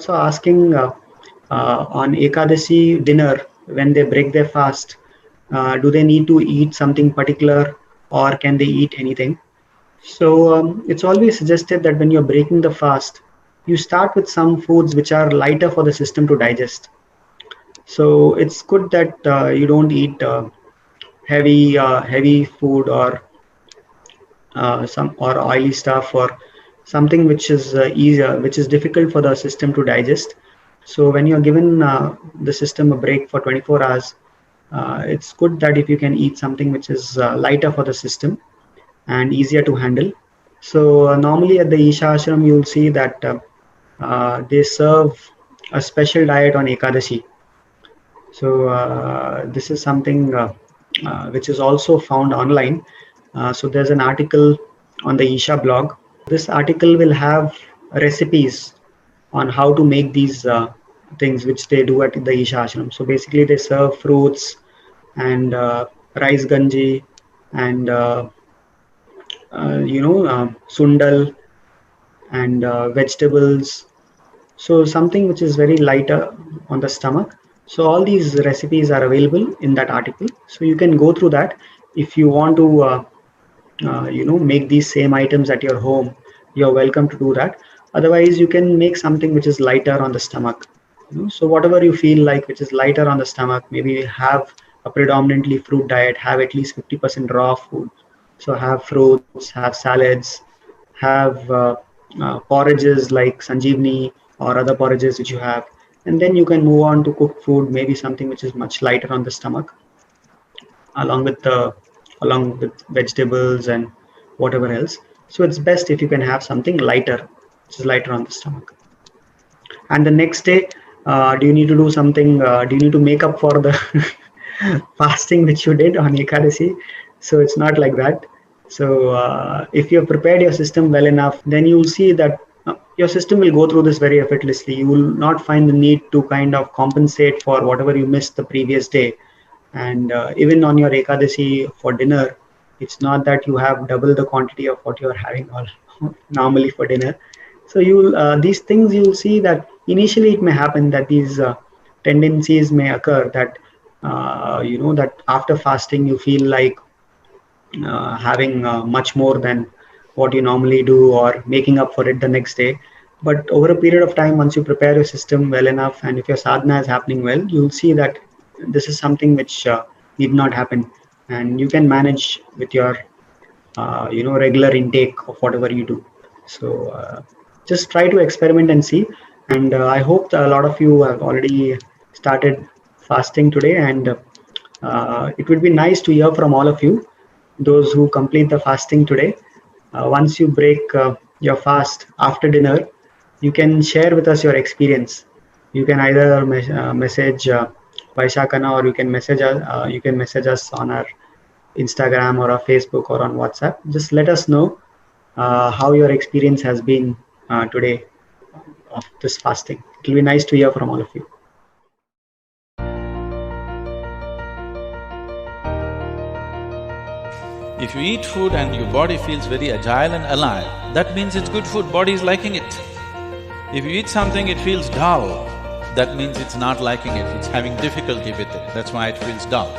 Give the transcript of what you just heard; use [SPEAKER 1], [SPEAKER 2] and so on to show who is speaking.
[SPEAKER 1] also asking on Ekadashi dinner when they break their fast, do they need to eat something particular or can they eat anything? So it's always suggested that when you're breaking the fast, you start with some foods which are lighter for the system to digest. So it's good that you don't eat heavy food or some or oily stuff or something which is easier, which is difficult for the system to digest. So when you're given the system a break for 24 hours, it's good that if you can eat something which is lighter for the system and easier to handle. So normally at the Isha ashram, you'll see that they serve a special diet on Ekadashi. So this is something which is also found online. So there's an article on the Isha blog. This article will have recipes on how to make these things which they do at the Isha ashram. So basically they serve fruits and rice ganji and sundal and vegetables. So something which is very lighter on the stomach. So all these recipes are available in that article. So you can go through that if you want to, make these same items at your home. You're welcome to do that. Otherwise, you can make something which is lighter on the stomach. So whatever you feel like, which is lighter on the stomach, maybe have a predominantly fruit diet. Have at least 50% raw food. So have fruits, have salads, have porridges like sanjeevni or other porridges which you have, and then you can move on to cooked food, maybe something which is much lighter on the stomach, along with the along with vegetables and whatever else. So it's best if you can have something lighter, which is lighter on the stomach. And the next day, do you need to do something? Do you need to make up for the fasting which you did on Ekadasi? So it's not like that. So if you have prepared your system well enough, then you will see that your system will go through this very effortlessly. You will not find the need to kind of compensate for whatever you missed the previous day. And even on your Ekadasi for dinner, it's not that you have double the quantity of what you're having all normally for dinner. So you these things you'll see that initially it may happen that these tendencies may occur that that after fasting you feel like having much more than what you normally do or making up for it the next day. But over a period of time, once you prepare your system well enough and if your sadhana is happening well, you'll see that this is something which need not happen, and you can manage with your regular intake of whatever you do. So just try to experiment and see. And I hope that a lot of you have already started fasting today, and it would be nice to hear from all of you, those who complete the fasting today. Once you break your fast after dinner, you can share with us your experience. You can either message Vaishakana, or you can message us on our Instagram or our Facebook or on WhatsApp. Just let us know how your experience has been today of this fasting. It will be nice to hear from all of you.
[SPEAKER 2] If you eat food and your body feels very agile and alive, that means it's good food, body is liking it. If you eat something, it feels dull, that means it's not liking it, it's having difficulty with it, that's why it feels dull.